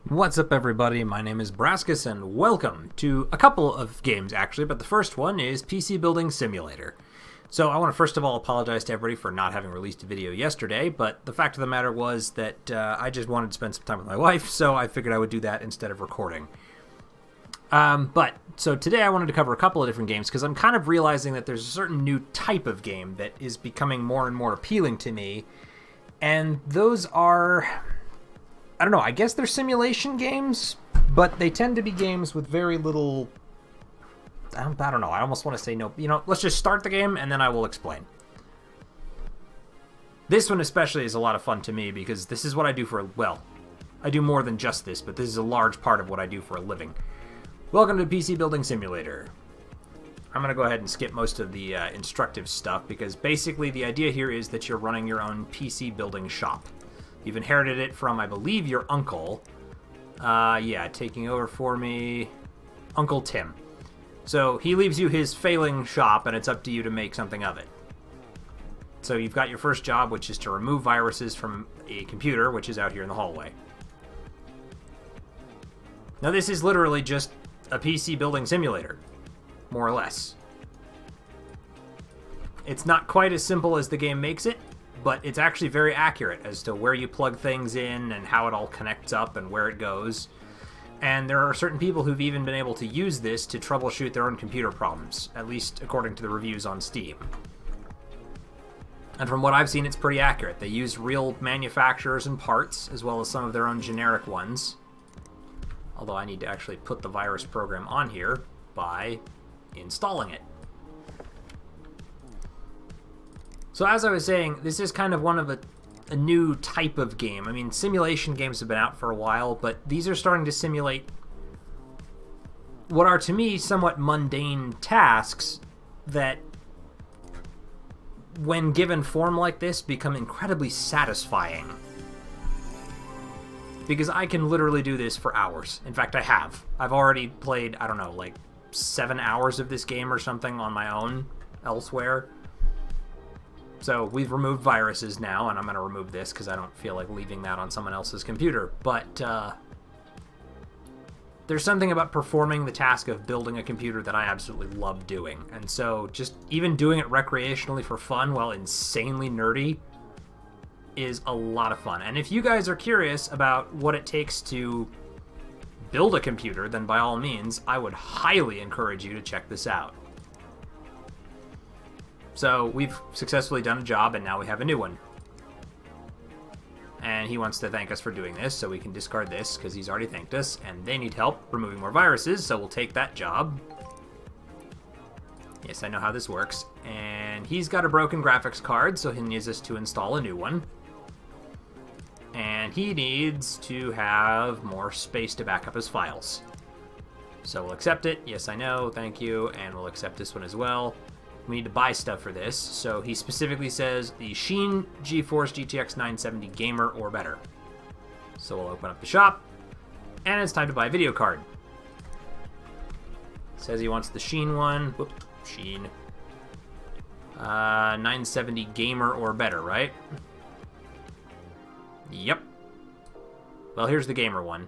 What's up, everybody? My name is Brascus, and welcome to a couple of games, actually, but the first one is PC Building Simulator. So I want to first of all apologize to everybody for not having released a video yesterday, but the fact of the matter was that I just wanted to spend some time with my wife, so I figured I would do that instead of recording. So today I wanted to cover a couple of different games, because I'm kind of realizing that there's a certain new type of game that is becoming more and more appealing to me, and those are... I don't know, I guess they're simulation games, but they tend to be games with very little... I don't know, I almost want to say no. You know, let's just start the game and then I will explain. This one especially is a lot of fun to me because this is what I do for, well, I do more than just this, but this is a large part of what I do for a living. Welcome to PC Building Simulator. I'm going to go ahead and skip most of the instructive stuff because basically the idea here is that you're running your own PC building shop. You've inherited it from, I believe, your uncle. Yeah, taking over for me, Uncle Tim. So he leaves you his failing shop, and it's up to you to make something of it. So you've got your first job, which is to remove viruses from a computer, which is out here in the hallway. Now this is literally just a PC building simulator, more or less. It's not quite as simple as the game makes it, but it's actually very accurate as to where you plug things in and how it all connects up and where it goes. And there are certain people who've even been able to use this to troubleshoot their own computer problems, at least according to the reviews on Steam. And from what I've seen, it's pretty accurate. They use real manufacturers and parts, as well as some of their own generic ones. Although I need to actually put the virus program on here by installing it. So as I was saying, this is kind of one of a new type of game. I mean, simulation games have been out for a while, but these are starting to simulate what are, to me, somewhat mundane tasks that, when given form like this, become incredibly satisfying. Because I can literally do this for hours. In fact, I have. I've already played, I don't know, like 7 hours of this game or something on my own elsewhere. So we've removed viruses now, and I'm going to remove this because I don't feel like leaving that on someone else's computer. But there's something about performing the task of building a computer that I absolutely love doing. And so just even doing it recreationally for fun while insanely nerdy is a lot of fun. And if you guys are curious about what it takes to build a computer, then by all means, I would highly encourage you to check this out. So we've successfully done a job, and now we have a new one. And he wants to thank us for doing this, so we can discard this, because he's already thanked us, and they need help removing more viruses, so we'll take that job. Yes, I know how this works. And he's got a broken graphics card, so he needs us to install a new one. And he needs to have more space to back up his files. So we'll accept it. Yes, I know, thank you, and we'll accept this one as well. We need to buy stuff for this, so he specifically says the Sheen GeForce GTX 970 Gamer or better. So we'll open up the shop, and it's time to buy a video card. Says he wants the Sheen one. Whoop, Sheen. 970 Gamer or better, right? Yep. Well, here's the Gamer one.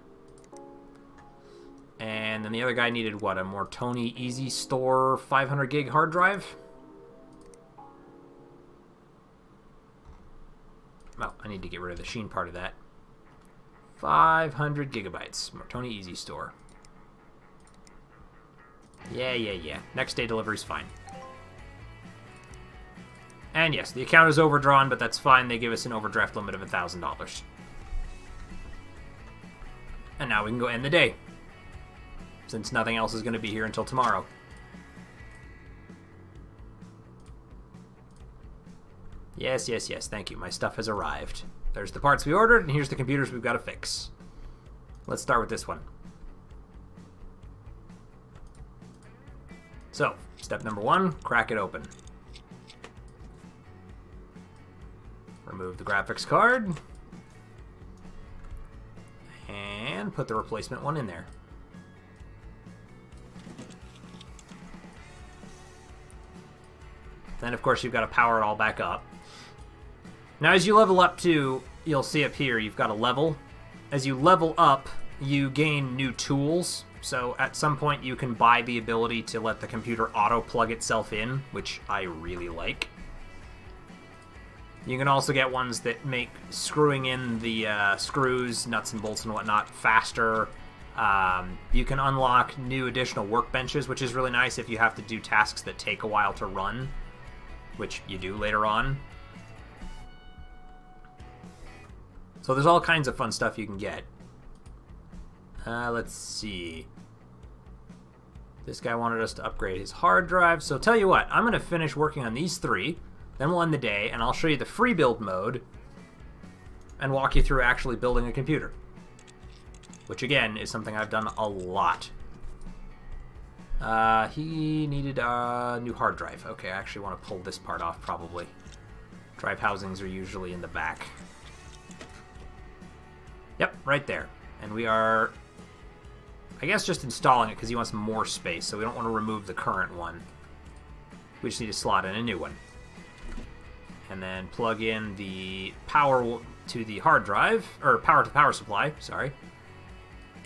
And then the other guy needed, what, a more Tony Easy Store 500 gig hard drive? Oh, I need to get rid of the Sheen part of that. 500 gigabytes. Tony Easy Store. Yeah. Next day delivery's fine. And yes, the account is overdrawn, but that's fine. They give us an overdraft limit of $1,000. And now we can go end the day, since nothing else is going to be here until tomorrow. Yes, thank you. My stuff has arrived. There's the parts we ordered, and here's the computers we've got to fix. Let's start with this one. So, step number 1, crack it open. Remove the graphics card. And put the replacement one in there. Then, of course, you've got to power it all back up. Now, as you level up too, you'll see up here, you've got a level. As you level up, you gain new tools. So at some point you can buy the ability to let the computer auto-plug itself in, which I really like. You can also get ones that make screwing in the screws, nuts and bolts and whatnot faster. You can unlock new additional workbenches, which is really nice if you have to do tasks that take a while to run, which you do later on. So there's all kinds of fun stuff you can get. Let's see. This guy wanted us to upgrade his hard drive. So tell you what, I'm going to finish working on these 3. Then we'll end the day, and I'll show you the free build mode and walk you through actually building a computer. Which, again, is something I've done a lot. He needed a new hard drive. Okay, I actually want to pull this part off, probably. Drive housings are usually in the back. Yep, right there. And we are, I guess, just installing it because he wants more space, so we don't want to remove the current one. We just need to slot in a new one. And then plug in the power to the hard drive, or power to the power supply, sorry.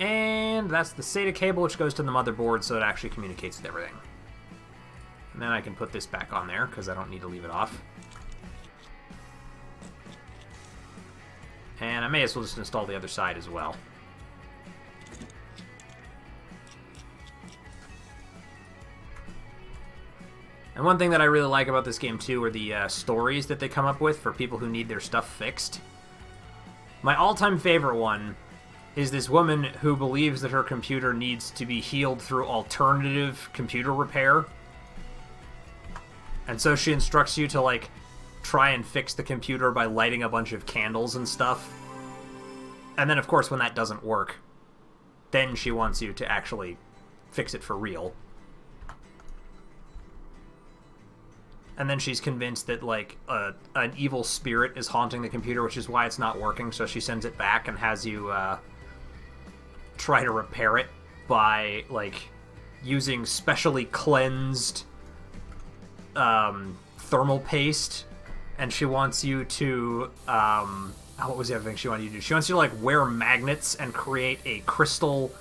And that's the SATA cable, which goes to the motherboard so it actually communicates with everything. And then I can put this back on there because I don't need to leave it off. And I may as well just install the other side as well. And one thing that I really like about this game, too, are the stories that they come up with for people who need their stuff fixed. My all-time favorite one is this woman who believes that her computer needs to be healed through alternative computer repair. And so she instructs you to, like, try and fix the computer by lighting a bunch of candles and stuff. And then, of course, when that doesn't work, then she wants you to actually fix it for real. And then she's convinced that, like, an evil spirit is haunting the computer, which is why it's not working, so she sends it back and has you try to repair it by, like, using specially cleansed thermal paste. And she wants you to, what was the other thing she wanted you to do? She wants you to, like, wear magnets and create a crystal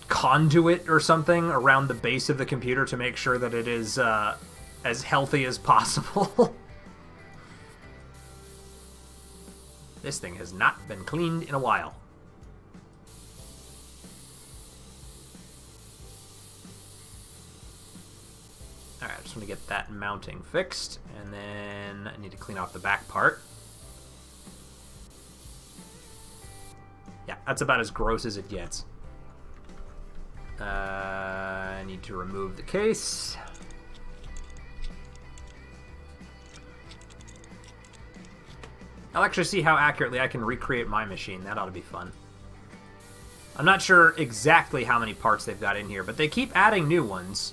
conduit or something around the base of the computer to make sure that it is as healthy as possible. This thing has not been cleaned in a while. Alright, I just want to get that mounting fixed, and then I need to clean off the back part. Yeah, that's about as gross as it gets. I need to remove the case. I'll actually see how accurately I can recreate my machine. That ought to be fun. I'm not sure exactly how many parts they've got in here, but they keep adding new ones.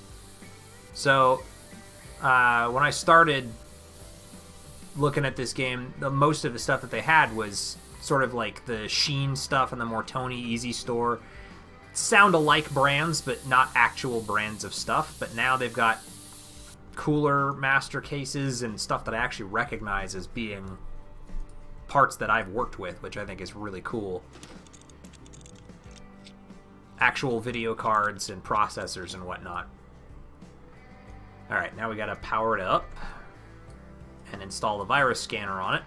So, when I started looking at this game, most of the stuff that they had was sort of like the Sheen stuff and the Mortoni Easy Store. Sound-alike brands, but not actual brands of stuff. But now they've got cooler master cases and stuff that I actually recognize as being parts that I've worked with, which I think is really cool. Actual video cards and processors and whatnot. Alright, now we gotta power it up and install the virus scanner on it.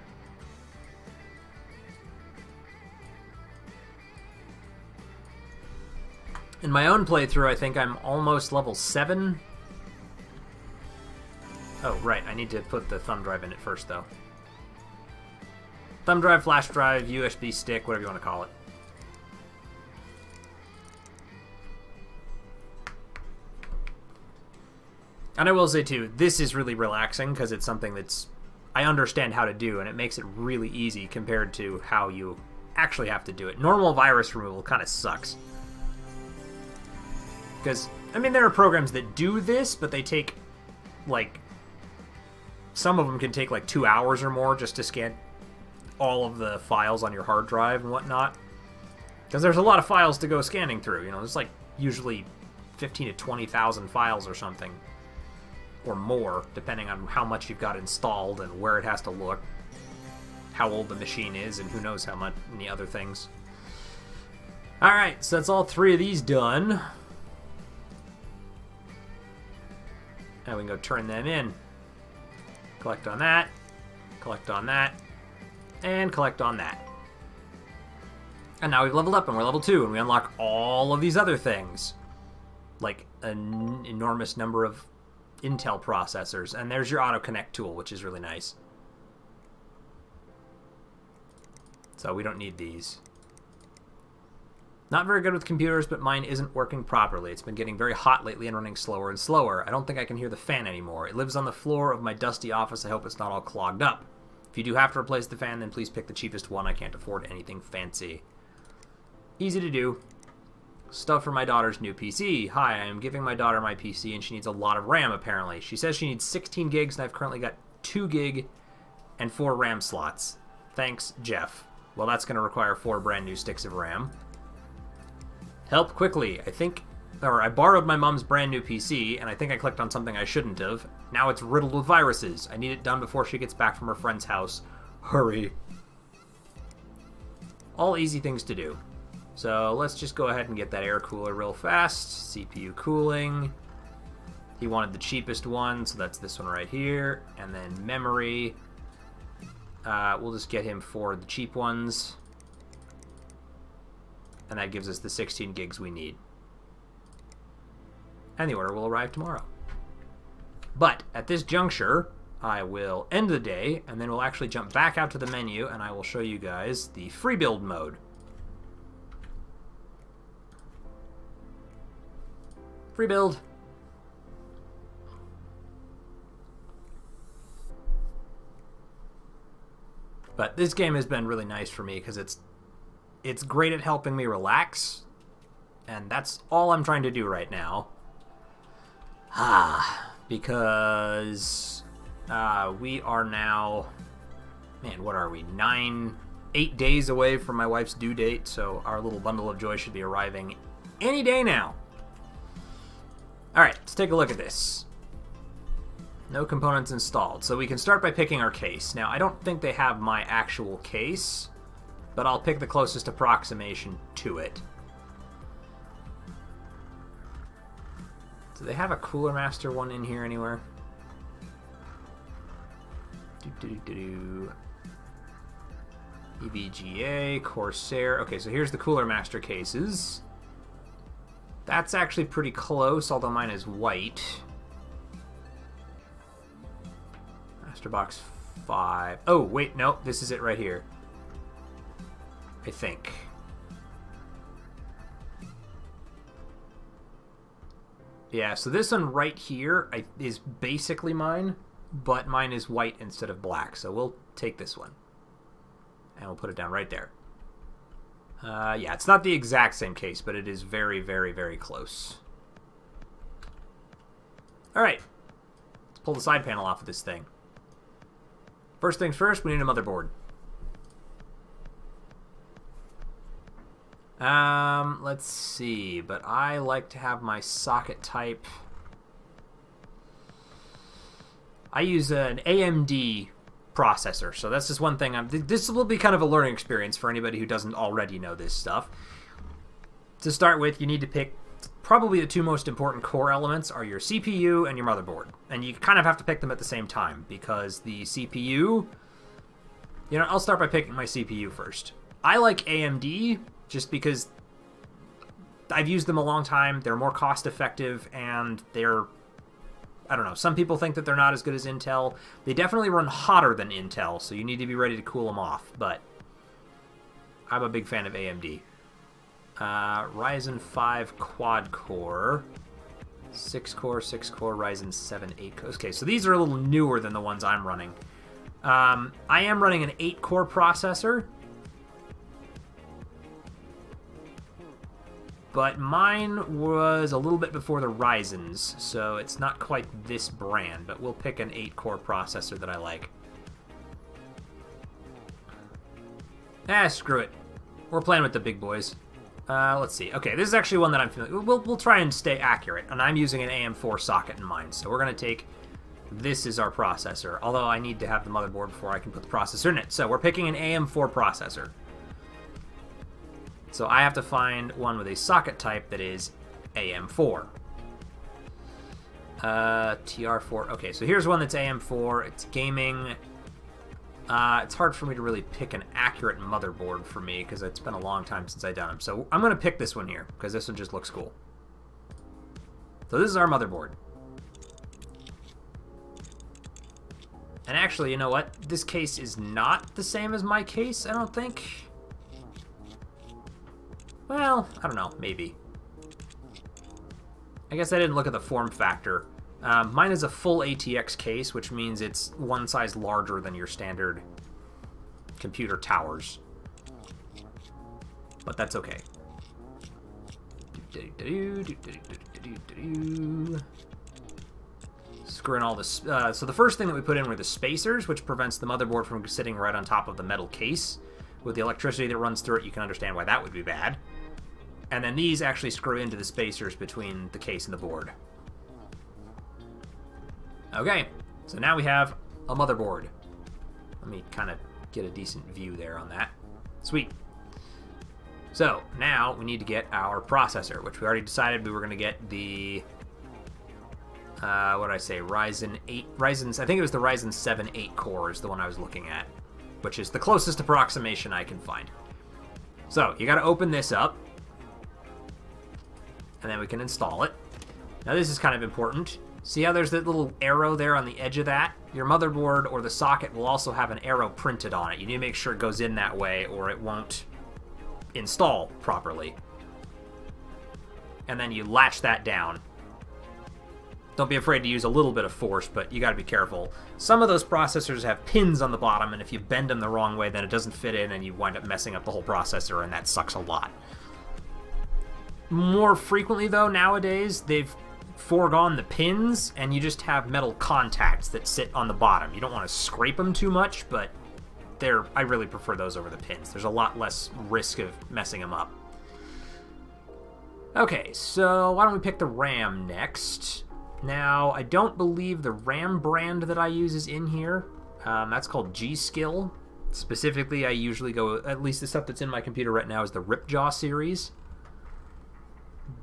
In my own playthrough, I think I'm almost level 7. Oh, right, I need to put the thumb drive in it first, though. Thumb drive, flash drive, USB stick, whatever you want to call it. And I will say, too, this is really relaxing because it's something that's I understand how to do, and it makes it really easy compared to how you actually have to do it. Normal virus removal kind of sucks. Because, I mean, there are programs that do this, but they take, like, some of them can take, like, 2 hours or more just to scan all of the files on your hard drive and whatnot. Because there's a lot of files to go scanning through, you know, there's, like, usually 15 to 20,000 files or something. Or more, depending on how much you've got installed and where it has to look, how old the machine is, and who knows how many other things. Alright, so that's all 3 of these done. Now we can go turn them in. Collect on that, and collect on that. And now we've leveled up and we're level 2 and we unlock all of these other things. Like an enormous number of Intel processors. And there's your auto connect tool, which is really nice. So we don't need these. Not very good with computers, but mine isn't working properly. It's been getting very hot lately and running slower and slower. I don't think I can hear the fan anymore. It lives on the floor of my dusty office. I hope it's not all clogged up. If you do have to replace the fan, then please pick the cheapest one. I can't afford anything fancy. Easy to do. Stuff for my daughter's new PC. Hi, I am giving my daughter my PC and she needs a lot of RAM apparently. She says she needs 16 gigs and I've currently got 2 gig and 4 RAM slots. Thanks, Jeff. Well, that's going to require 4 brand new sticks of RAM. Help quickly. I borrowed my mom's brand new PC and I think I clicked on something I shouldn't have. Now it's riddled with viruses. I need it done before she gets back from her friend's house. Hurry. All easy things to do. So let's just go ahead and get that air cooler real fast. CPU cooling. He wanted the cheapest one, so that's this one right here. And then memory. We'll just get him for the cheap ones. And that gives us the 16 gigs we need. And the order will arrive tomorrow. But at this juncture, I will end the day, and then we'll actually jump back out to the menu, and I will show you guys the free build mode. Free build. But this game has been really nice for me because it's great at helping me relax, and that's all I'm trying to do right now. Because we are now, man, what are we, 8 days away from my wife's due date, so our little bundle of joy should be arriving any day now. Alright, let's take a look at this. No components installed. So we can start by picking our case. Now, I don't think they have my actual case, but I'll pick the closest approximation to it. Do they have a Cooler Master one in here anywhere? EVGA, Corsair. Okay, so here's the Cooler Master cases. That's actually pretty close, although mine is white. Master Box 5. Oh, wait, no, this is it right here. I think. Yeah, so this one right here is basically mine, but mine is white instead of black, so we'll take this one. And we'll put it down right there. Yeah, it's not the exact same case, but it is very, very, very close. Alright, let's pull the side panel off of this thing. First things first, we need a motherboard. Let's see, but I like to have my socket type. I use an AMD processor, so that's just one thing. This will be kind of a learning experience for anybody who doesn't already know this stuff. To start with, you need to pick probably the 2 most important core elements are your CPU and your motherboard. And you kind of have to pick them at the same time, because the CPU... You know, I'll start by picking my CPU first. I like AMD just because I've used them a long time. They're more cost effective and they're, I don't know, some people think that they're not as good as Intel. They definitely run hotter than Intel, so you need to be ready to cool them off, but I'm a big fan of AMD. Ryzen 5 quad core, 6 core, Ryzen 7, 8 core. Okay, so these are a little newer than the ones I'm running. I am running an 8 core processor, but mine was a little bit before the Ryzen's, so it's not quite this brand, but we'll pick an 8 core processor that I like. Screw it. We're playing with the big boys. Let's see. Okay, this is actually one that I'm familiar with. We'll try and stay accurate, and I'm using an AM4 socket in mine, so we're going to take... This is our processor, although I need to have the motherboard before I can put the processor in it. So we're picking an AM4 processor. So I have to find one with a socket type that is AM4. TR4. Okay, so here's one that's AM4. It's gaming. It's hard for me to really pick an accurate motherboard for me because it's been a long time since I've done them. So I'm going to pick this one here because this one just looks cool. So this is our motherboard. And actually, you know what? This case is not the same as my case, I don't think. Well, I don't know, maybe. I guess I didn't look at the form factor. Mine is a full ATX case, which means it's one size larger than your standard computer towers. But that's okay. Screw in all this. So the first thing that we put in were the spacers, which prevents the motherboard from sitting right on top of the metal case. With the electricity that runs through it, you can understand why that would be bad. And then these actually screw into the spacers between the case and the board. Okay, so now we have a motherboard. Let me kind of get a decent view there on that. Sweet. So now we need to get our processor, which we already decided we were going to get the what did I say? Ryzen 8. I think it was the Ryzen 7 8 core is the one I was looking at, which is the closest approximation I can find. So you got to open this up, and then we can install it. Now this is kind of important. See how there's that little arrow there on the edge of that? Your motherboard or the socket will also have an arrow printed on it. You need to make sure it goes in that way or it won't install properly. And then you latch that down. Don't be afraid to use a little bit of force, but you got to be careful. Some of those processors have pins on the bottom, and if you bend them the wrong way, then it doesn't fit in, and you wind up messing up the whole processor, and that sucks a lot. More frequently, though, nowadays, they've foregone the pins, and you just have metal contacts that sit on the bottom. You don't want to scrape them too much, but I really prefer those over the pins. There's a lot less risk of messing them up. Okay, so why don't we pick the RAM next? Now, I don't believe the RAM brand that I use is in here. That's called G-Skill. Specifically, I usually go, at least the stuff that's in my computer right now is the Ripjaw series.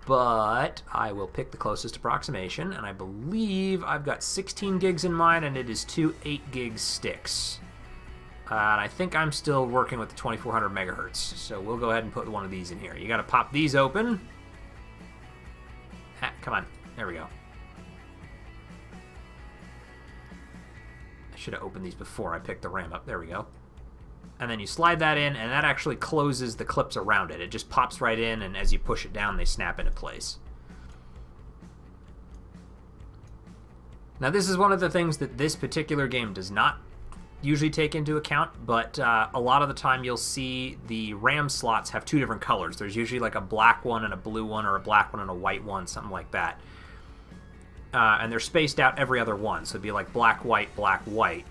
But I will pick the closest approximation, and I believe I've got 16 gigs in mine, and it is two 8 gig sticks. And I think I'm still working with the 2400 megahertz, so we'll go ahead and put one of these in here. You got to pop these open. Ah, come on, there we go. I should have opened these before I picked the RAM up. There we go. And then you slide that in, and that actually closes the clips around it. It just pops right in, and as you push it down, they snap into place. Now, this is one of the things that this particular game does not usually take into account, but a lot of the time you'll see the RAM slots have two different colors. There's usually like a black one and a blue one, or a black one and a white one, something like that. And they're spaced out every other one, so it'd be like black, white, black, white.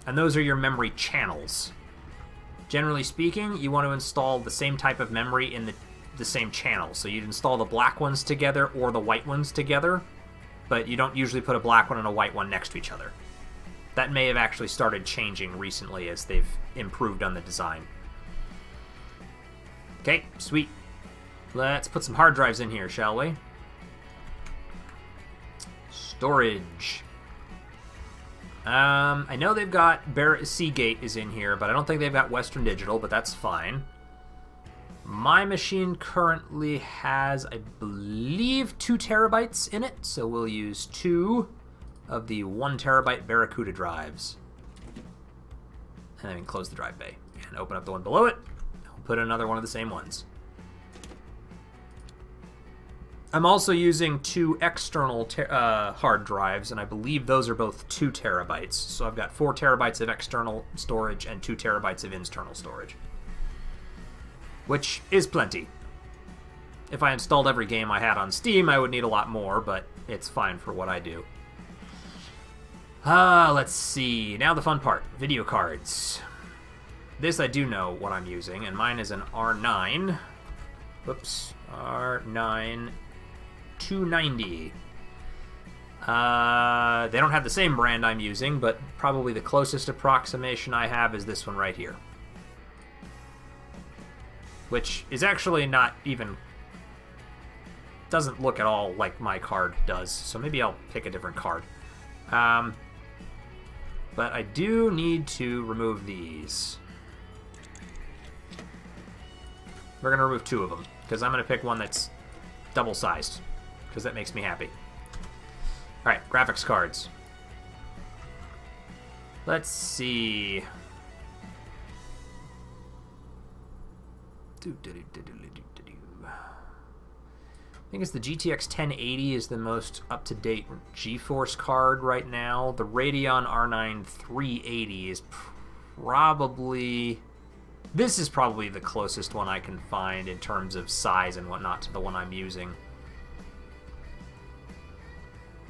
And those are your memory channels. Generally speaking, you want to install the same type of memory in the same channel. So you'd install the black ones together or the white ones together, but you don't usually put a black one and a white one next to each other. That may have actually started changing recently as they've improved on the design. Okay, sweet. Let's put some hard drives in here, shall we? Storage. I know they've got Seagate is in here, but I don't think they've got Western Digital, but that's fine. My machine currently has, I believe, 2 terabytes in it, so we'll use 2 of the 1 terabyte Barracuda drives. And then we can close the drive bay and open up the one below it. I'll put another one of the same ones. I'm also using 2 external hard drives, and I believe those are both 2 terabytes. So I've got 4 terabytes of external storage and 2 terabytes of internal storage, which is plenty. If I installed every game I had on Steam, I would need a lot more, but it's fine for what I do. Let's see. Now the fun part. Video cards. This I do know what I'm using, and mine is an R9. Whoops. R9 290. They don't have the same brand I'm using, but probably the closest approximation I have is this one right here. which is actually not even... doesn't look at all like my card does, so maybe I'll pick a different card. But I do need to remove these. We're going to remove 2 of them, because I'm going to pick one that's double-sized, because that makes me happy. Alright, graphics cards. Let's see. I think it's the GTX 1080 is the most up-to-date GeForce card right now. The Radeon R9 380 is probably... This is probably the closest one I can find in terms of size and whatnot to the one I'm using.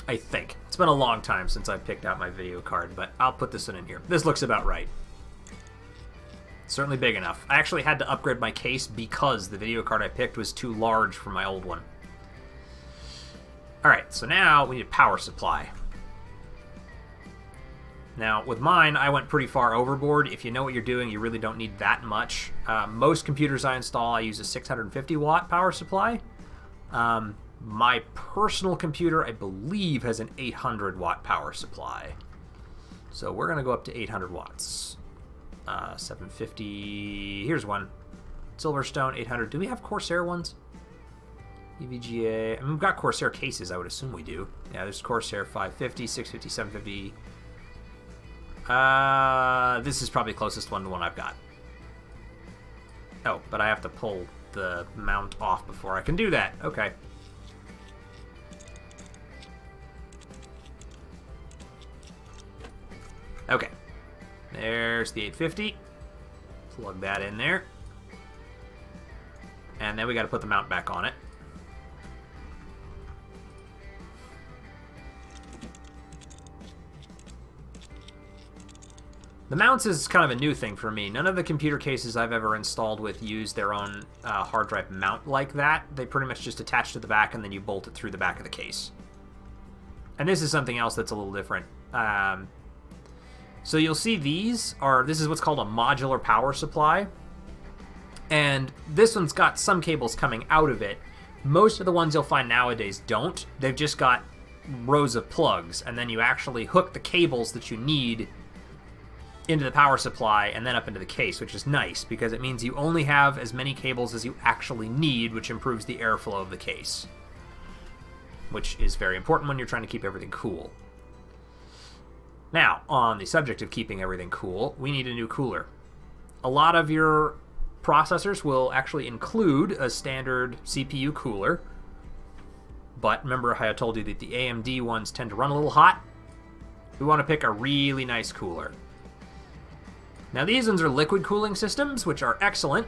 I think. It's been a long time since I picked out my video card, but I'll put this one in here. This looks about right. Certainly big enough. I actually had to upgrade my case because the video card I picked was too large for my old one. Alright, so now we need a power supply. Now, with mine, I went pretty far overboard. If you know what you're doing, you really don't need that much. Most computers I install, I use a 650-watt power supply. My personal computer, I believe, has an 800-watt power supply. So we're going to go up to 800 watts. 750... Here's one. Silverstone, 800. Do we have Corsair ones? EVGA. I mean, we've got Corsair cases, I would assume we do. Yeah, there's Corsair 550, 650, 750... this is probably closest one to the one I've got. Oh, but I have to pull the mount off before I can do that. Okay. Okay. There's the 850. Plug that in there. And then we got to put the mount back on it. The mounts is kind of a new thing for me. None of the computer cases I've ever installed with use their own hard drive mount like that. They pretty much just attach to the back and then you bolt it through the back of the case. And this is something else that's a little different. So you'll see this is what's called a modular power supply. And this one's got some cables coming out of it. Most of the ones you'll find nowadays don't. They've just got rows of plugs, and then you actually hook the cables that you need into the power supply and then up into the case, which is nice because it means you only have as many cables as you actually need, which improves the airflow of the case, which is very important when you're trying to keep everything cool. Now, on the subject of keeping everything cool, we need a new cooler. A lot of your processors will actually include a standard CPU cooler, but remember how I told you that the AMD ones tend to run a little hot? We want to pick a really nice cooler. Now these ones are liquid cooling systems, which are excellent.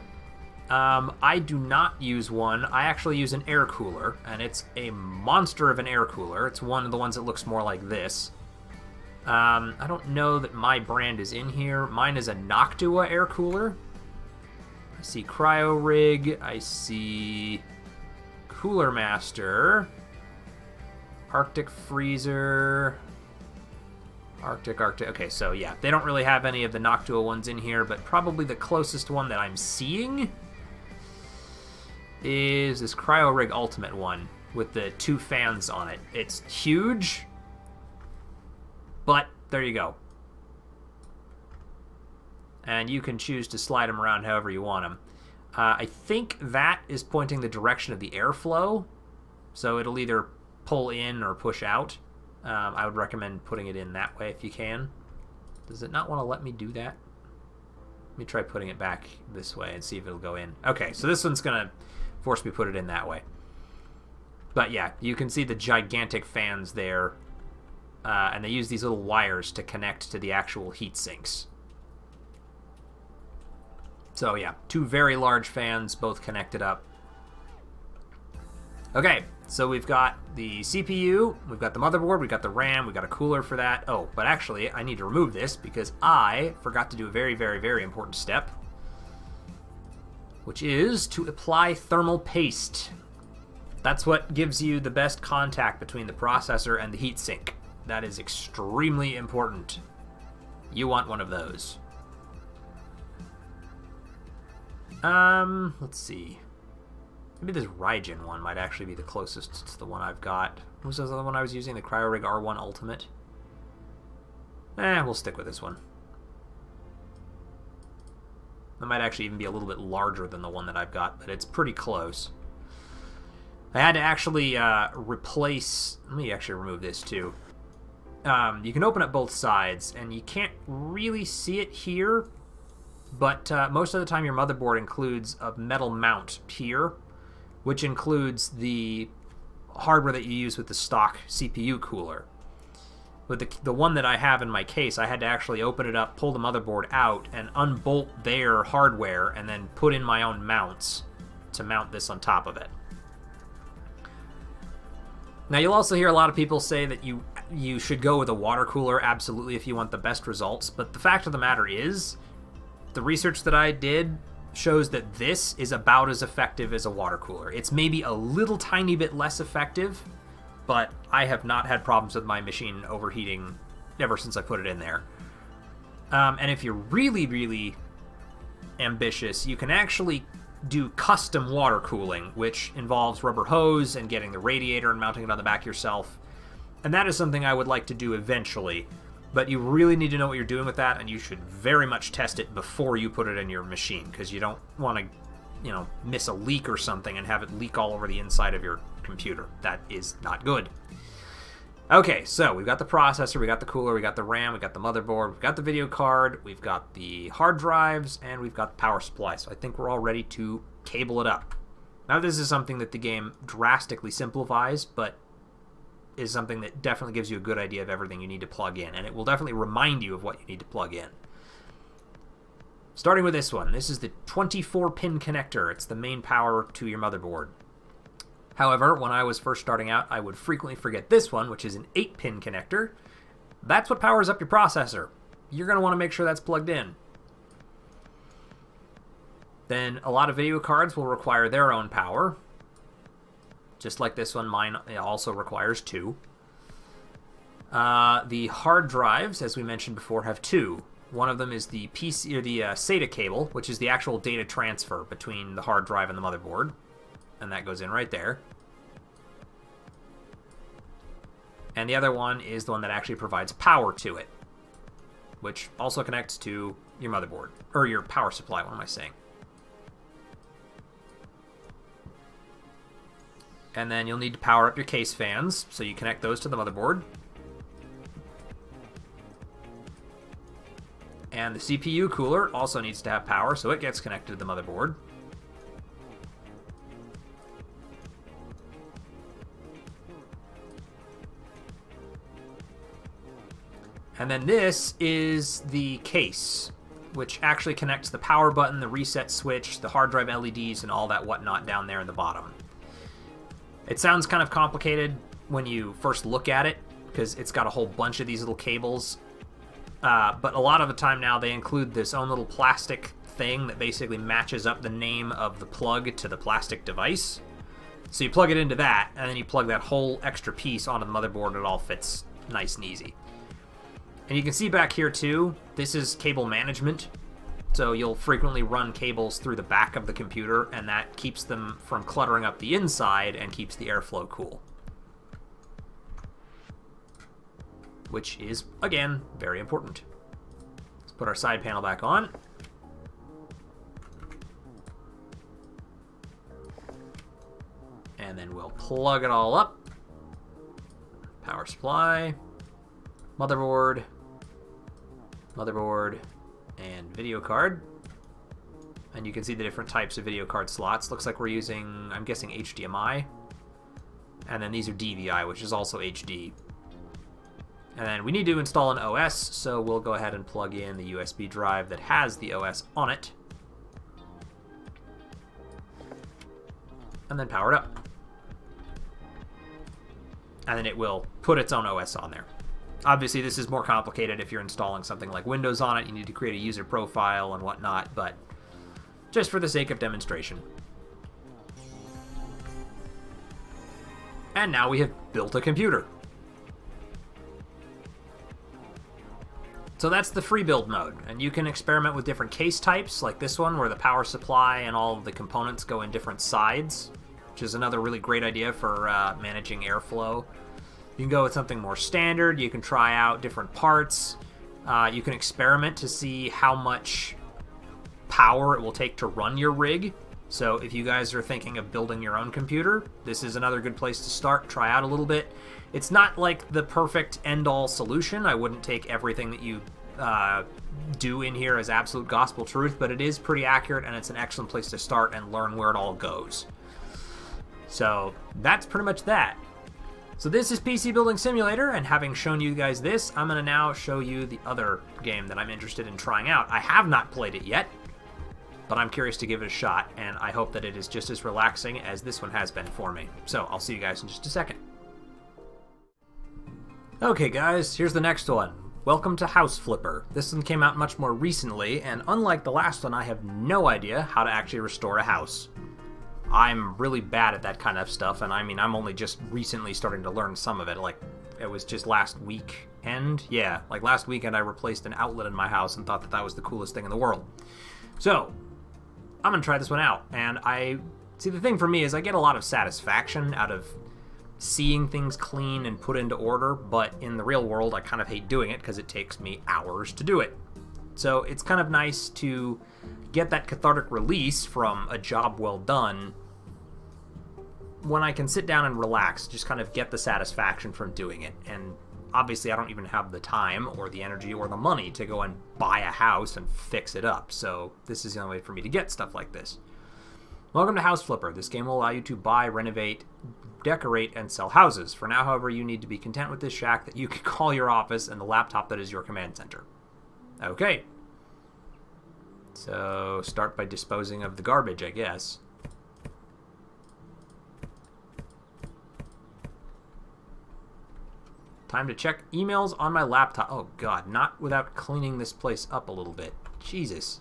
I do not use one. I actually use an air cooler, and it's a monster of an air cooler. It's one of the ones that looks more like this. I don't know that my brand is in here. Mine is a Noctua air cooler. I see Cryo Rig. I see Cooler Master. Arctic Freezer. Arctic. Okay, so yeah, they don't really have any of the Noctua ones in here, but probably the closest one that I'm seeing is this Cryo Rig Ultimate one with the 2 fans on it. It's huge, but there you go. And you can choose to slide them around however you want them. I think that is pointing the direction of the airflow, so it'll either pull in or push out. I would recommend putting it in that way if you can. Does it not want to let me do that? Let me try putting it back this way and see if it'll go in. Okay, so this one's going to force me to put it in that way. But yeah, you can see the gigantic fans there, and they use these little wires to connect to the actual heat sinks. So yeah, 2 very large fans, both connected up. Okay, so we've got the CPU, we've got the motherboard, we've got the RAM, we've got a cooler for that. Oh, but actually, I need to remove this because I forgot to do a very, very, very important step, which is to apply thermal paste. That's what gives you the best contact between the processor and the heatsink. That is extremely important. You want one of those. Let's see. Maybe this Raijin one might actually be the closest to the one I've got. What was the other one I was using? The Cryorig R1 Ultimate? We'll stick with this one. That might actually even be a little bit larger than the one that I've got, but it's pretty close. I had to actually replace... Let me actually remove this too. You can open up both sides, and you can't really see it here, but most of the time your motherboard includes a metal mount here, which includes the hardware that you use with the stock CPU cooler. With the one that I have in my case, I had to actually open it up, pull the motherboard out, and unbolt their hardware, and then put in my own mounts to mount this on top of it. Now, you'll also hear a lot of people say that you should go with a water cooler, absolutely, if you want the best results, but the fact of the matter is, the research that I did shows that this is about as effective as a water cooler. It's maybe a little tiny bit less effective, but I have not had problems with my machine overheating ever since I put it in there. And if you're really, really ambitious, you can actually do custom water cooling, which involves rubber hose and getting the radiator and mounting it on the back yourself. And that is something I would like to do eventually, but you really need to know what you're doing with that, and you should very much test it before you put it in your machine, because you don't want to, miss a leak or something and have it leak all over the inside of your computer. That is not good. Okay, so we've got the processor, we got the cooler, we got the RAM, we got the motherboard, we've got the video card, we've got the hard drives, and we've got the power supply. So I think we're all ready to cable it up. Now, this is something that the game drastically simplifies, but is something that definitely gives you a good idea of everything you need to plug in, and it will definitely remind you of what you need to plug in. Starting with this one, this is the 24-pin connector. It's the main power to your motherboard. However, when I was first starting out, I would frequently forget this one, which is an 8-pin connector. That's what powers up your processor. You're going to want to make sure that's plugged in. Then a lot of video cards will require their own power. Just like this one, mine also requires 2. The hard drives, as we mentioned before, have 2. One of them is the PC or the SATA cable, which is the actual data transfer between the hard drive and the motherboard, and that goes in right there. And the other one is the one that actually provides power to it, which also connects to your motherboard, or your power supply, what am I saying? And then you'll need to power up your case fans, so you connect those to the motherboard. And the CPU cooler also needs to have power, so it gets connected to the motherboard. And then this is the case, which actually connects the power button, the reset switch, the hard drive LEDs, and all that whatnot down there in the bottom. It sounds kind of complicated when you first look at it, because it's got a whole bunch of these little cables. But a lot of the time now they include this own little plastic thing that basically matches up the name of the plug to the plastic device. So you plug it into that, and then you plug that whole extra piece onto the motherboard, and it all fits nice and easy. And you can see back here too, this is cable management. So you'll frequently run cables through the back of the computer, and that keeps them from cluttering up the inside and keeps the airflow cool. Which is, again, very important. Let's put our side panel back on. And then we'll plug it all up. Power supply, motherboard, and video card. And you can see the different types of video card slots. Looks like we're using, I'm guessing, HDMI. And then these are DVI, which is also HD. And then we need to install an OS, so we'll go ahead and plug in the USB drive that has the OS on it. And then power it up. And then it will put its own OS on there. Obviously, this is more complicated if you're installing something like Windows on it. You need to create a user profile and whatnot, but just for the sake of demonstration. And now we have built a computer. So that's the free build mode, and you can experiment with different case types, like this one, where the power supply and all of the components go in different sides, which is another really great idea for managing airflow. You can go with something more standard. You can try out different parts. You can experiment to see how much power it will take to run your rig. So if you guys are thinking of building your own computer, this is another good place to start. Try out a little bit. It's not like the perfect end-all solution. I wouldn't take everything that you do in here as absolute gospel truth, but it is pretty accurate, and it's an excellent place to start and learn where it all goes. So that's pretty much that. So this is PC Building Simulator, and having shown you guys this, I'm going to now show you the other game that I'm interested in trying out. I have not played it yet, but I'm curious to give it a shot, and I hope that it is just as relaxing as this one has been for me. So I'll see you guys in just a second. Okay guys, here's the next one. Welcome to House Flipper. This one came out much more recently, and unlike the last one, I have no idea how to actually restore a house. I'm really bad at that kind of stuff, and I mean, I'm only just recently starting to learn some of it. Like, it was just last weekend? Yeah, like last weekend I replaced an outlet in my house and thought that that was the coolest thing in the world. So, I'm gonna try this one out, and see, the thing for me is I get a lot of satisfaction out of seeing things clean and put into order, but in the real world I kind of hate doing it because it takes me hours to do it. So it's kind of nice to get that cathartic release from a job well done when I can sit down and relax, just kind of get the satisfaction from doing it. And obviously I don't even have the time or the energy or the money to go and buy a house and fix it up, so this is the only way for me to get stuff like this. Welcome to House Flipper. This game will allow you to buy, renovate, decorate, and sell houses. For now, however, you need to be content with this shack that you can call your office and the laptop that is your command center. Okay. So, start by disposing of the garbage, I guess. Time to check emails on my laptop. Oh god, not without cleaning this place up a little bit. Jesus.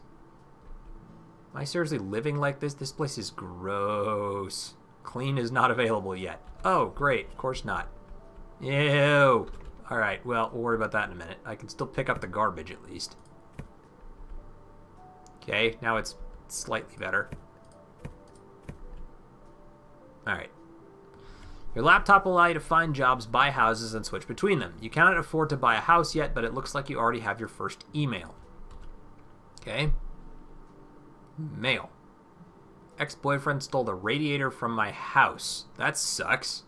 Am I seriously living like this? This place is gross. Clean is not available yet. Oh, great. Of course not. Ew. Alright, well, we'll worry about that in a minute. I can still pick up the garbage at least. Okay, now it's slightly better. Alright. Your laptop will allow you to find jobs, buy houses, and switch between them. You cannot afford to buy a house yet, but it looks like you already have your first email. Okay. Mail. Ex-boyfriend stole the radiator from my house. That sucks.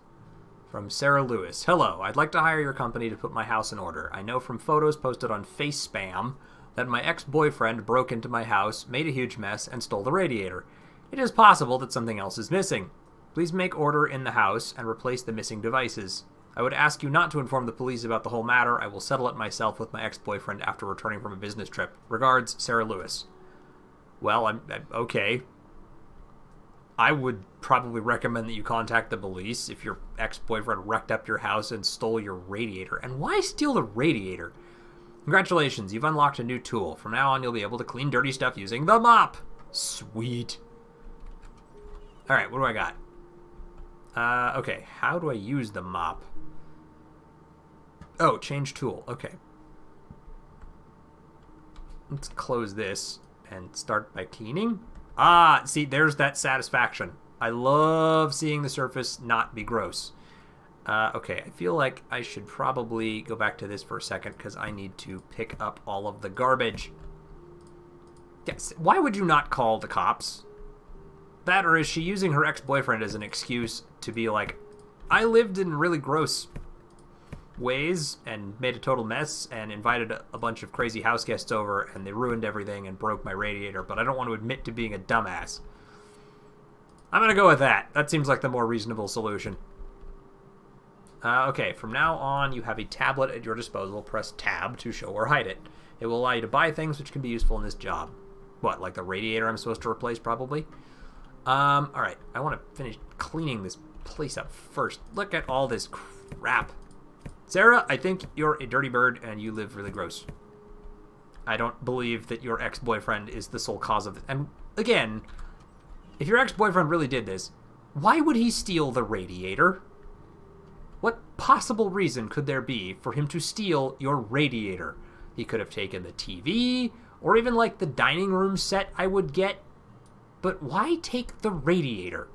From Sarah Lewis. Hello, I'd like to hire your company to put my house in order. I know from photos posted on Face Spam that my ex-boyfriend broke into my house, made a huge mess, and stole the radiator. It is possible that something else is missing. Please make order in the house and replace the missing devices. I would ask you not to inform the police about the whole matter. I will settle it myself with my ex-boyfriend after returning from a business trip. Regards, Sarah Lewis. Well, I'm okay. I would probably recommend that you contact the police if your ex-boyfriend wrecked up your house and stole your radiator. And why steal the radiator? Congratulations, you've unlocked a new tool. From now on, you'll be able to clean dirty stuff using the mop. Sweet. Alright, what do I got? Okay, how do I use the mop? Oh, change tool. Okay. Let's close this and start by cleaning. Ah, see, there's that satisfaction. I love seeing the surface not be gross. Okay, I feel like I should probably go back to this for a second because I need to pick up all of the garbage. Yes, why would you not call the cops? That, or is she using her ex-boyfriend as an excuse to be like, I lived in really gross ways and made a total mess and invited a bunch of crazy house guests over and they ruined everything and broke my radiator, but I don't want to admit to being a dumbass. I'm gonna go with that. That seems like the more reasonable solution. Okay, from now on you have a tablet at your disposal. Press tab to show or hide it. It will allow you to buy things which can be useful in this job. What, like the radiator I'm supposed to replace, probably? Alright, I want to finish cleaning this place up first. Look at all this crap. Sarah, I think you're a dirty bird and you live really gross. I don't believe that your ex-boyfriend is the sole cause of this. And again, if your ex-boyfriend really did this, why would he steal the radiator? What possible reason could there be for him to steal your radiator? He could have taken the TV, or even like the dining room set I would get. But why take the radiator?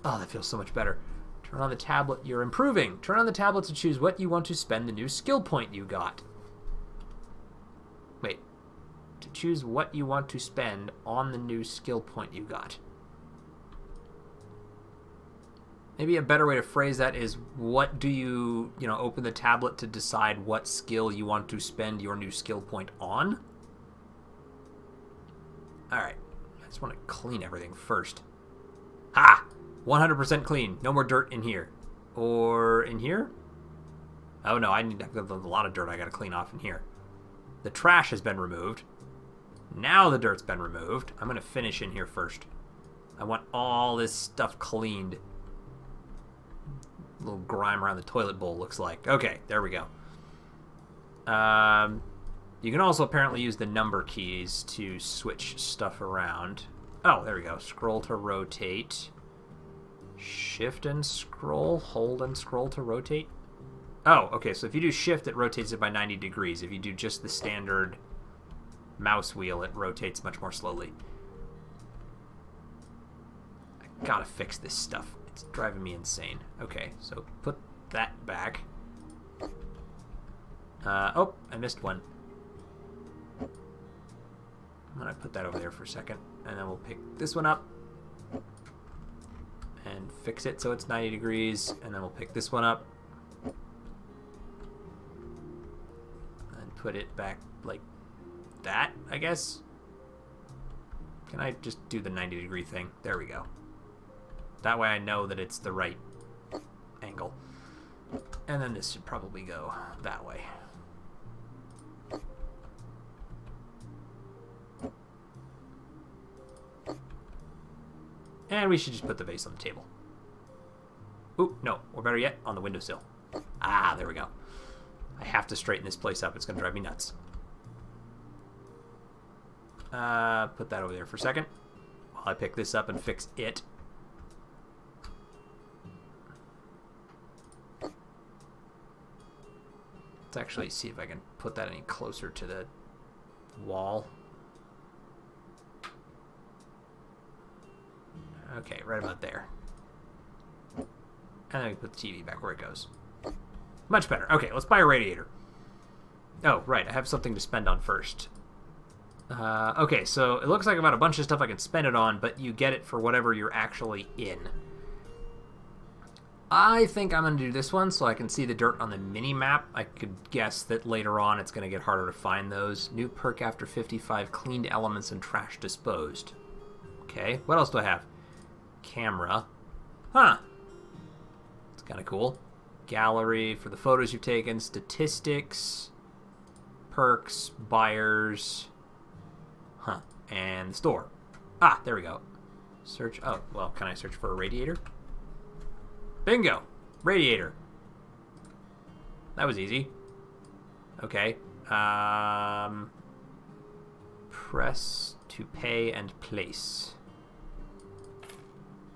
Oh, that feels so much better. Turn on the tablet. You're improving. Turn on the tablet to choose what you want to spend the new skill point you got. Wait. To choose what you want to spend on the new skill point you got. Maybe a better way to phrase that is, what do you open the tablet to decide what skill you want to spend your new skill point on? Alright. I just want to clean everything first. Ha! 100% clean. No more dirt in here. Or in here? Oh no, I need a lot of dirt I gotta clean off in here. The trash has been removed. Now the dirt's been removed. I'm gonna finish in here first. I want all this stuff cleaned. A little grime around the toilet bowl, looks like. Okay, there we go. You can also apparently use the number keys to switch stuff around. Oh, there we go. Scroll to rotate. Shift and scroll. Hold and scroll to rotate. Oh, okay, so if you do shift, it rotates it by 90 degrees. If you do just the standard mouse wheel, it rotates much more slowly. I gotta fix this stuff. It's driving me insane. Okay, so put that back. Oh, I missed one. I'm gonna put that over there for a second, and then we'll pick this one up and fix it so it's 90 degrees, and then we'll pick this one up and put it back like that, I guess. Can I just do the 90-degree thing? There we go. That way I know that it's the right angle. And then this should probably go that way. And we should just put the vase on the table. Ooh, no. Or better yet, on the windowsill. Ah, there we go. I have to straighten this place up. It's going to drive me nuts. Put that over there for a second while I pick this up and fix it. Let's actually see if I can put that any closer to the wall. Okay, right about there. And then we put the TV back where it goes. Much better. Okay, let's buy a radiator. Oh, right, I have something to spend on first. Okay, so it looks like I've got a bunch of stuff I can spend it on, but you get it for whatever you're actually in. I think I'm going to do this one so I can see the dirt on the mini-map. I could guess that later on it's going to get harder to find those. New perk after 55, cleaned elements and trash disposed. Okay, what else do I have? Camera. Huh. It's kind of cool. Gallery for the photos you've taken. Statistics. Perks. Buyers. Huh. And the store. Ah, there we go. Search. Oh, well, can I search for a radiator? Bingo! Radiator. That was easy. Okay. Press to pay and place.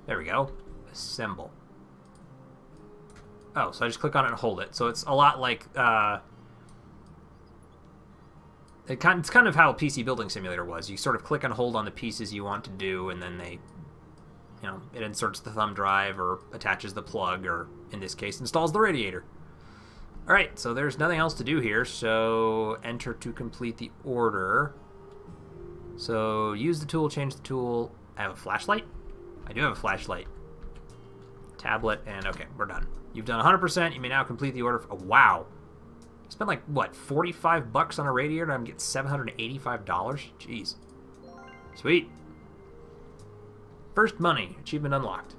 There we go. Assemble. Oh, so I just click on it and hold it. So it's a lot like... it's kind of how PC Building Simulator was. You sort of click and hold on the pieces you want to do, and then they... it inserts the thumb drive or attaches the plug, or in this case, installs the radiator. Alright, so there's nothing else to do here, so enter to complete the order. So use the tool, change the tool. I have a flashlight? I do have a flashlight. Tablet, and okay, we're done. You've done 100%. You may now complete the order. Oh, wow. Spent like, what, $45 on a radiator and I'm getting $785? Jeez. Sweet. First money. Achievement unlocked.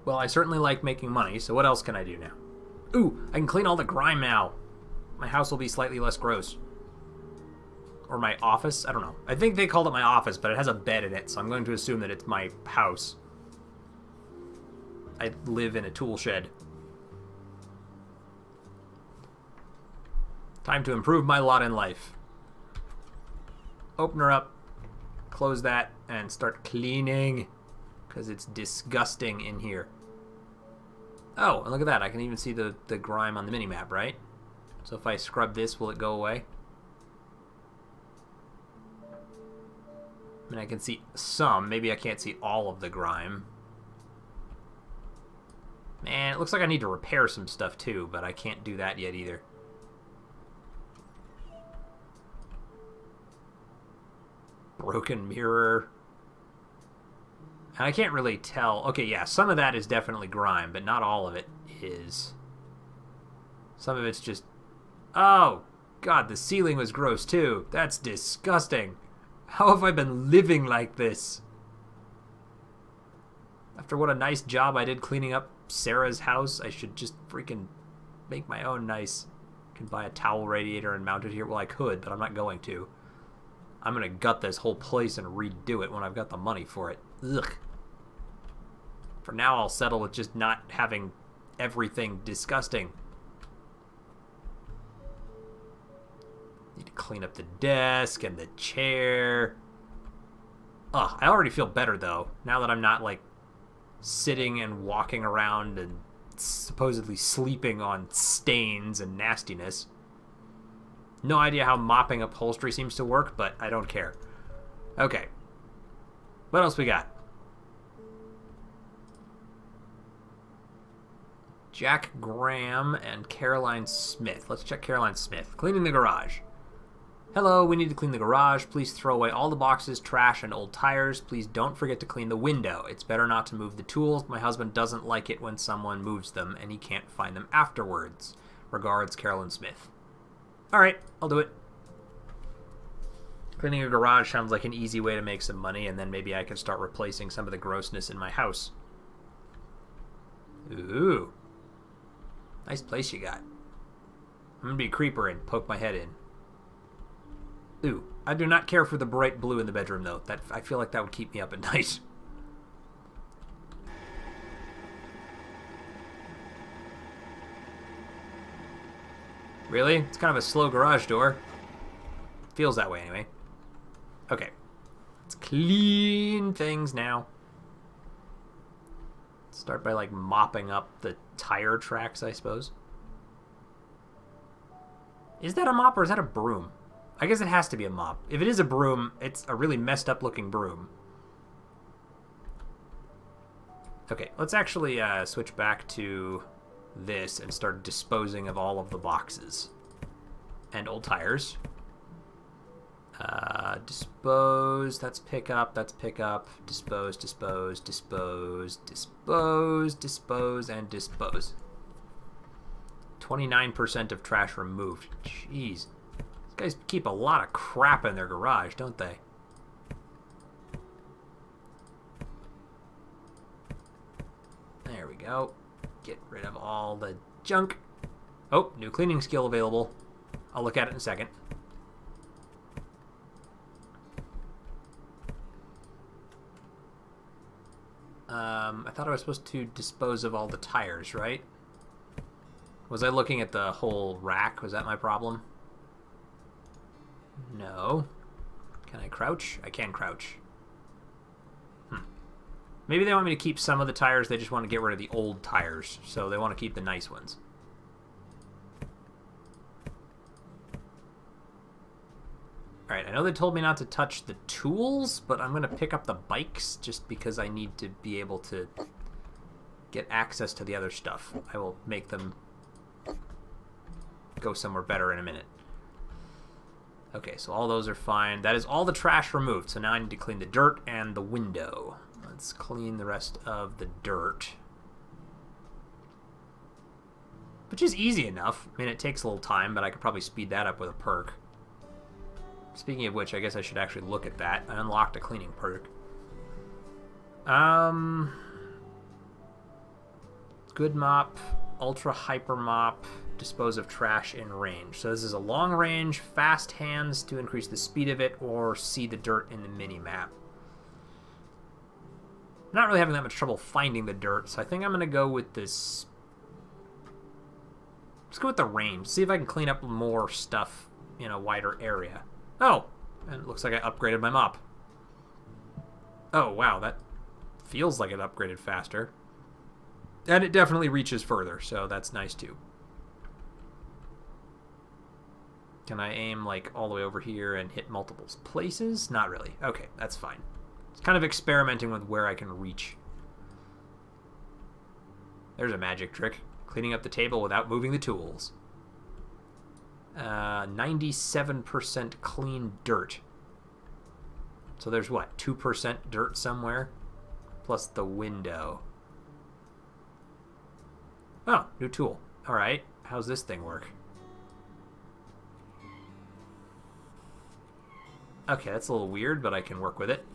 Well, I certainly like making money, so what else can I do now? Ooh, I can clean all the grime now. My house will be slightly less gross. Or my office? I don't know. I think they called it my office, but it has a bed in it, so I'm going to assume that it's my house. I live in a tool shed. Time to improve my lot in life. Open her up, close that, and start cleaning, because it's disgusting in here. Oh, and look at that. I can even see the grime on the mini-map, right? So if I scrub this, will it go away? I mean, I can see some. Maybe I can't see all of the grime. Man, it looks like I need to repair some stuff too, but I can't do that yet either. Broken mirror. And I can't really tell. Okay, yeah, some of that is definitely grime, but not all of it is. Some of it's just... Oh, God, the ceiling was gross too. That's disgusting. How have I been living like this? After what a nice job I did cleaning up Sarah's house, I should just freaking make my own nice. I can buy a towel radiator and mount it here. Well, I could, but I'm not going to. I'm going to gut this whole place and redo it when I've got the money for it. Ugh. For now, I'll settle with just not having everything disgusting. Need to clean up the desk and the chair. Ugh, I already feel better, though, now that I'm not, like, sitting and walking around and supposedly sleeping on stains and nastiness. No idea how mopping upholstery seems to work, but I don't care. Okay. What else we got? Jack Graham and Caroline Smith. Let's check Caroline Smith. Cleaning the garage. Hello, we need to clean the garage. Please throw away all the boxes, trash, and old tires. Please don't forget to clean the window. It's better not to move the tools. My husband doesn't like it when someone moves them, and he can't find them afterwards. Regards, Caroline Smith. Alright, I'll do it. Cleaning a garage sounds like an easy way to make some money, and then maybe I can start replacing some of the grossness in my house. Ooh. Nice place you got. I'm gonna be a creeper and poke my head in. Ooh, I do not care for the bright blue in the bedroom, though. I feel like that would keep me up at night. Really? It's kind of a slow garage door. Feels that way, anyway. Okay. Let's clean things now. Start by, like, mopping up the tire tracks, I suppose. Is that a mop or is that a broom? I guess it has to be a mop. If it is a broom, it's a really messed up looking broom. Okay, let's actually switch back to this and start disposing of all of the boxes. And old tires. Dispose, that's pick up, dispose, dispose, dispose, dispose, dispose, and dispose. 29% of trash removed. Jeez. These guys keep a lot of crap in their garage, don't they? There we go. Get rid of all the junk. Oh, new cleaning skill available. I'll look at it in a second. I thought I was supposed to dispose of all the tires, right? Was I looking at the whole rack? Was that my problem? No. Can I crouch? I can crouch. Maybe they want me to keep some of the tires. They just want to get rid of the old tires. So they want to keep the nice ones. Alright, I know they told me not to touch the tools, but I'm going to pick up the bikes just because I need to be able to get access to the other stuff. I will make them go somewhere better in a minute. Okay, so all those are fine. That is all the trash removed. So now I need to clean the dirt and the window. Let's clean the rest of the dirt. Which is easy enough. I mean, it takes a little time, but I could probably speed that up with a perk. Speaking of which, I guess I should actually look at that. I unlocked a cleaning perk. Good mop, ultra hyper mop, dispose of trash in range. So this is a long range, fast hands to increase the speed of it, or see the dirt in the mini-map. I'm not really having that much trouble finding the dirt, so I think I'm going to go with this. Let's go with the range. See if I can clean up more stuff in a wider area. Oh, and it looks like I upgraded my mop. Oh, wow, that feels like it upgraded faster. And it definitely reaches further, so that's nice too. Can I aim like all the way over here and hit multiple places? Not really. Okay, that's fine. It's kind of experimenting with where I can reach. There's a magic trick. Cleaning up the table without moving the tools. 97% clean dirt. So there's what, 2% dirt somewhere? Plus the window. Oh, new tool. Alright, how's this thing work? Okay, that's a little weird, but I can work with it.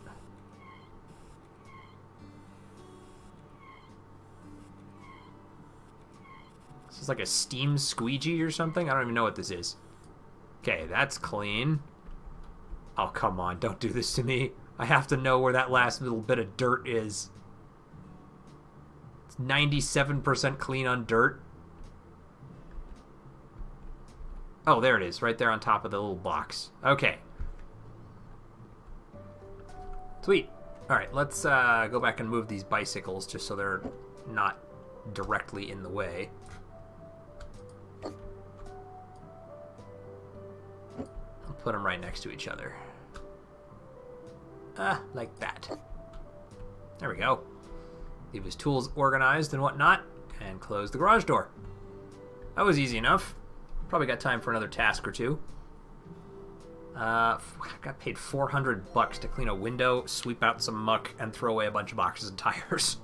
This is like a steam squeegee or something? I don't even know what this is. Okay, that's clean. Oh, come on, don't do this to me. I have to know where that last little bit of dirt is. It's 97% clean on dirt. Oh, there it is, right there on top of the little box. Okay. Sweet. Alright, let's go back and move these bicycles just so they're not directly in the way. I'll put them right next to each other. Like that. There we go. Leave his tools organized and whatnot, and close the garage door. That was easy enough. Probably got time for another task or two. I got paid $400 to clean a window, sweep out some muck, and throw away a bunch of boxes and tires.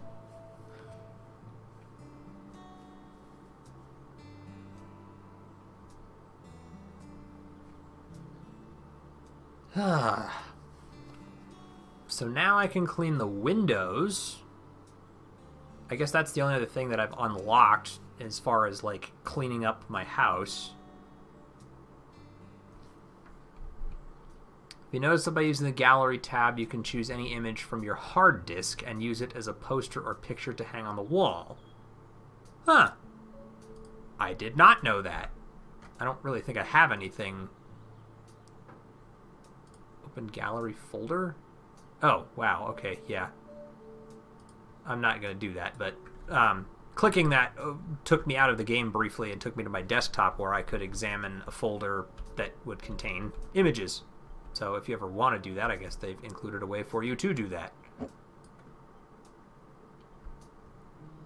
So now I can clean the windows. I guess that's the only other thing that I've unlocked as far as, like, cleaning up my house. If you notice that by using the gallery tab, you can choose any image from your hard disk and use it as a poster or picture to hang on the wall. Huh. I did not know that. I don't really think I have anything. Open gallery folder? Oh, wow, okay, yeah. I'm not going to do that, but clicking that took me out of the game briefly and took me to my desktop where I could examine a folder that would contain images. So if you ever want to do that, I guess they've included a way for you to do that.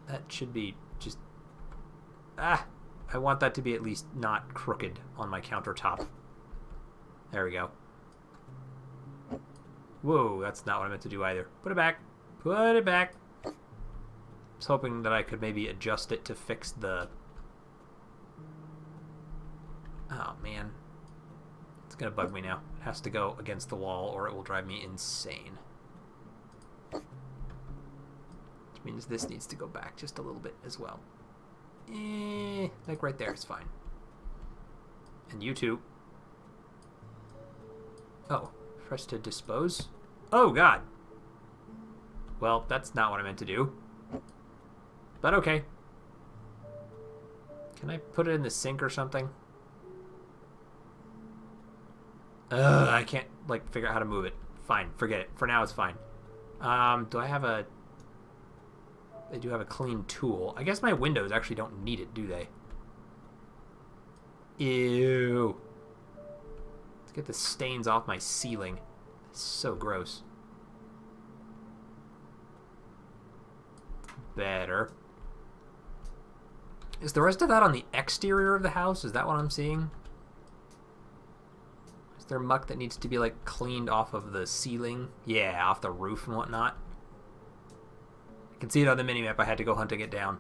That should be just... I want that to be at least not crooked on my countertop. There we go. Whoa, that's not what I meant to do either. Put it back. Put it back. I was hoping that I could maybe adjust it to fix the... Oh, man. It's going to bug me now. It has to go against the wall or it will drive me insane. Which means this needs to go back just a little bit as well. Like right there is fine. And you too. Oh, press to dispose? Oh, God. Well, that's not what I meant to do. But okay. Can I put it in the sink or something? I can't, like, figure out how to move it. Fine, forget it. For now, it's fine. Do I have a... They do have a clean tool. I guess my windows actually don't need it, do they? Ew. Let's get the stains off my ceiling. It's so gross. Better. Is the rest of that on the exterior of the house? Is that what I'm seeing? Is there muck that needs to be, like, cleaned off of the ceiling? Yeah, off the roof and whatnot. I can see it on the minimap. I had to go hunting it down.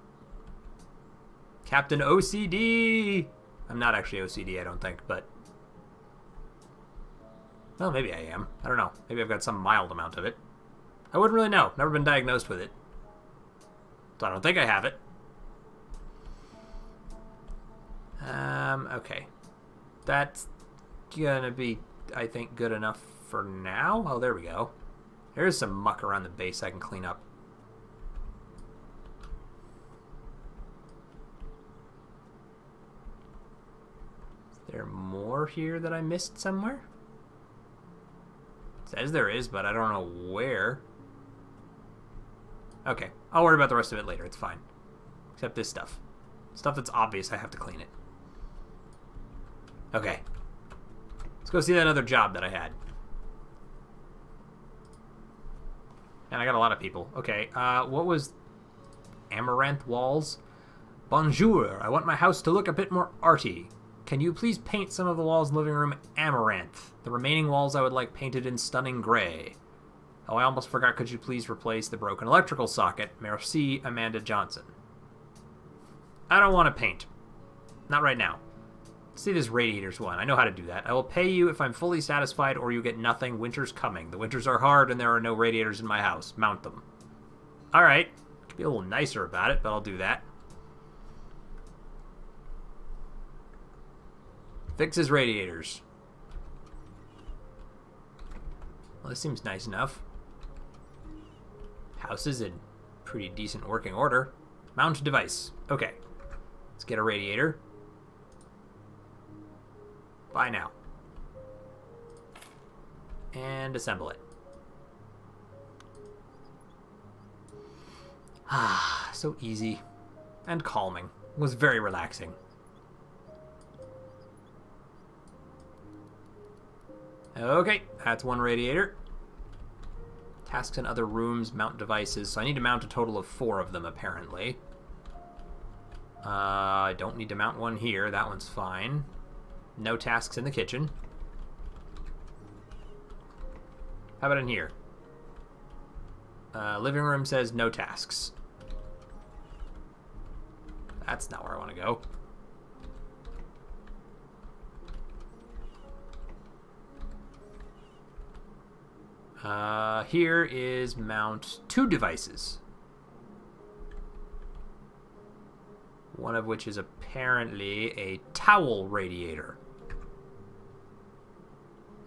Captain OCD! I'm not actually OCD, I don't think, but... Well, maybe I am. I don't know. Maybe I've got some mild amount of it. I wouldn't really know. Never been diagnosed with it. So I don't think I have it. Okay. That's gonna be, I think, good enough for now. Oh, there we go. There's some muck around the base I can clean up. Is there more here that I missed somewhere? It says there is, but I don't know where. Okay, I'll worry about the rest of it later. It's fine. Except this stuff. Stuff that's obvious I have to clean it. Okay. Let's go see that other job that I had. And I got a lot of people. Okay, what was... Amaranth walls? Bonjour, I want my house to look a bit more arty. Can you please paint some of the walls in the living room amaranth? The remaining walls I would like painted in stunning gray. Oh, I almost forgot. Could you please replace the broken electrical socket? Merci, Amanda Johnson. I don't want to paint. Not right now. Let's see this radiators one. I know how to do that. I will pay you if I'm fully satisfied or you get nothing. Winter's coming. The winters are hard and there are no radiators in my house. Mount them. Alright. Could be a little nicer about it, but I'll do that. Fix his radiators. Well, this seems nice enough. House is in pretty decent working order. Mount device. Okay. Let's get a radiator. Buy now. And assemble it. Ah, so easy. And calming. It was very relaxing. Okay, that's one radiator. Tasks in other rooms, mount devices. So I need to mount a total of 4 of them, apparently. I don't need to mount one here. That one's fine. No tasks in the kitchen. How about in here? Living room says no tasks. That's not where I want to go. Here is mount 2 devices. One of which is apparently a towel radiator.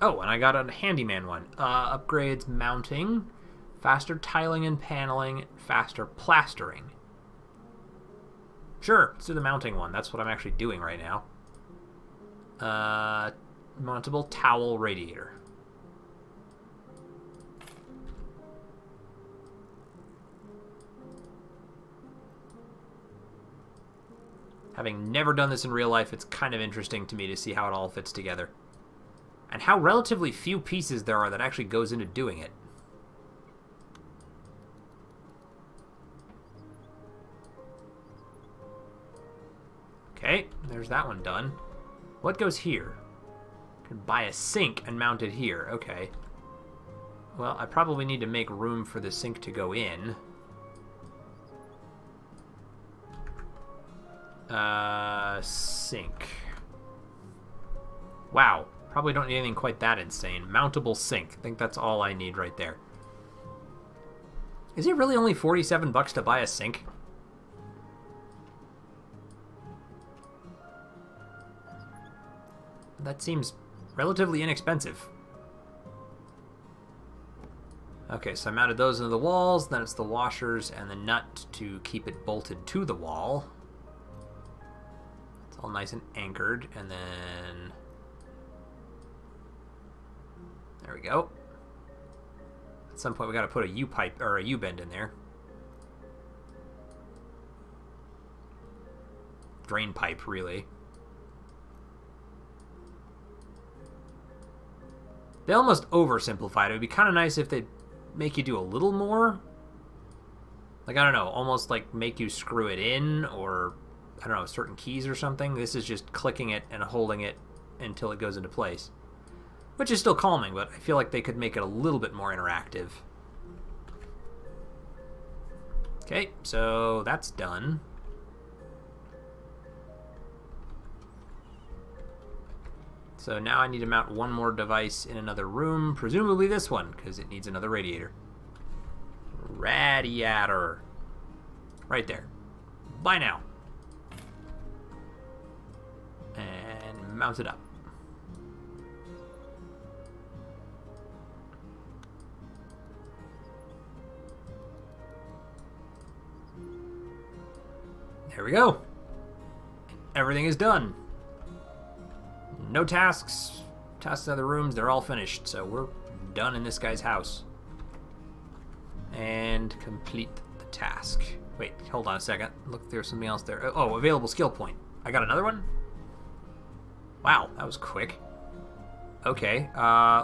Oh, and I got a handyman one. Upgrades mounting, faster tiling and paneling, faster plastering. Sure, let's do the mounting one. That's what I'm actually doing right now. Mountable towel radiator. Having never done this in real life, it's kind of interesting to me to see how it all fits together. And how relatively few pieces there are that actually goes into doing it. Okay, there's that one done. What goes here? Can buy a sink and mount it here. Okay. Well, I probably need to make room for the sink to go in. Sink. Wow. Probably don't need anything quite that insane. Mountable sink. I think that's all I need right there. Is it really only $47 to buy a sink? That seems relatively inexpensive. Okay, so I mounted those into the walls, then it's the washers and the nut to keep it bolted to the wall. It's all nice and anchored, and then... there we go. At some point we gotta put a U-pipe, or a U-bend in there. Drain pipe, really. They almost oversimplified it. It would be kind of nice if they make you do a little more. Like, I don't know, almost like make you screw it in, or, I don't know, certain keys or something. This is just clicking it and holding it until it goes into place. Which is still calming, but I feel like they could make it a little bit more interactive. Okay, so that's done. So now I need to mount one more device in another room, presumably this one, because it needs another radiator. Radiator. Right there. Buy now. And mount it up. There we go. Everything is done. No tasks. Tasks in other rooms, they're all finished. So we're done in this guy's house. And complete the task. Wait, hold on a second. Look, there's something else there. Oh, available skill point. I got another one? Wow, that was quick. Okay,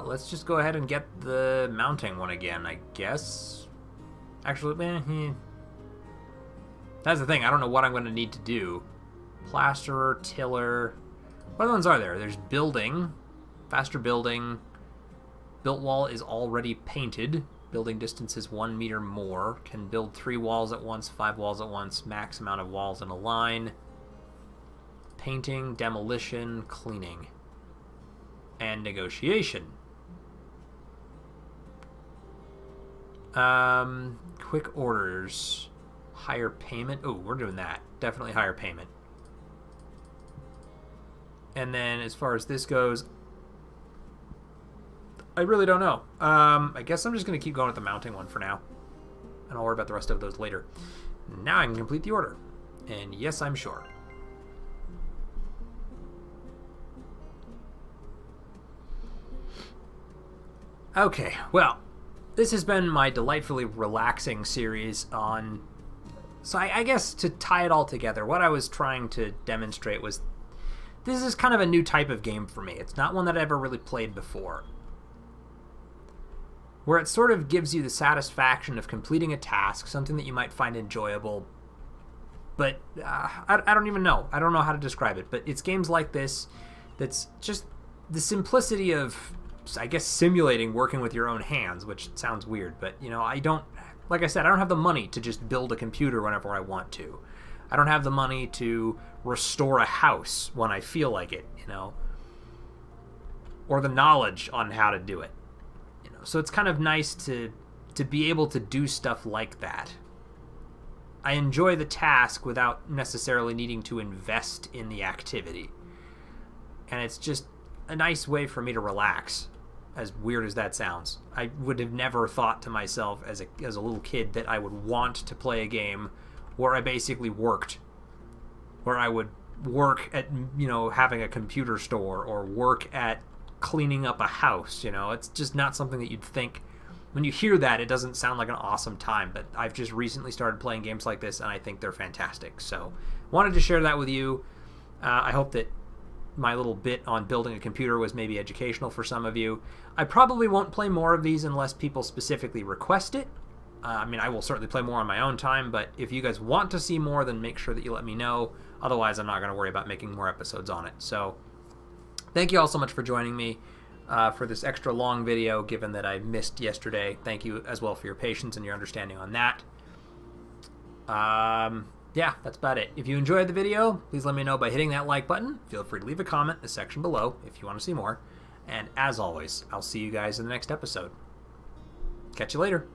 let's just go ahead and get the mounting one again, I guess. Actually, that's the thing. I don't know what I'm going to need to do. Plasterer, tiller. What other ones are there? There's building. Faster building. Built wall is already painted. Building distance is 1 meter more. Can build 3 walls at once, 5 walls at once. Max amount of walls in a line. Painting, demolition, cleaning. And negotiation. Quick orders. Higher payment. Oh, we're doing that. Definitely higher payment. And then as far as this goes, I really don't know. I guess I'm just going to keep going with the mounting one for now. And I'll worry about the rest of those later. Now I can complete the order. And yes, I'm sure. Okay, well, this has been my delightfully relaxing series on... So I guess to tie it all together, what I was trying to demonstrate was this is kind of a new type of game for me. It's not one that I ever really played before. Where it sort of gives you the satisfaction of completing a task, something that you might find enjoyable. But I don't even know. I don't know how to describe it. But it's games like this that's just the simplicity of, I guess, simulating working with your own hands, which sounds weird. But, you know, like I said, I don't have the money to just build a computer whenever I want to. I don't have the money to restore a house when I feel like it, you know, or the knowledge on how to do it, you know. So it's kind of nice to be able to do stuff like that. I enjoy the task without necessarily needing to invest in the activity, and it's just a nice way for me to relax. As weird as that sounds, I would have never thought to myself as a little kid that I would want to play a game where I basically worked, where I would work at, you know, having a computer store or work at cleaning up a house. You know, it's just not something that you'd think. When you hear that, it doesn't sound like an awesome time, but I've just recently started playing games like this, and I think they're fantastic. So, wanted to share that with you. I hope that my little bit on building a computer was maybe educational for some of you. I probably won't play more of these unless people specifically request it. I mean, I will certainly play more on my own time, but if you guys want to see more, then make sure that you let me know. Otherwise, I'm not going to worry about making more episodes on it. So, thank you all so much for joining me for this extra long video, given that I missed yesterday. Thank you as well for your patience and your understanding on that. Yeah, that's about it. If you enjoyed the video, please let me know by hitting that like button. Feel free to leave a comment in the section below if you want to see more. And as always, I'll see you guys in the next episode. Catch you later.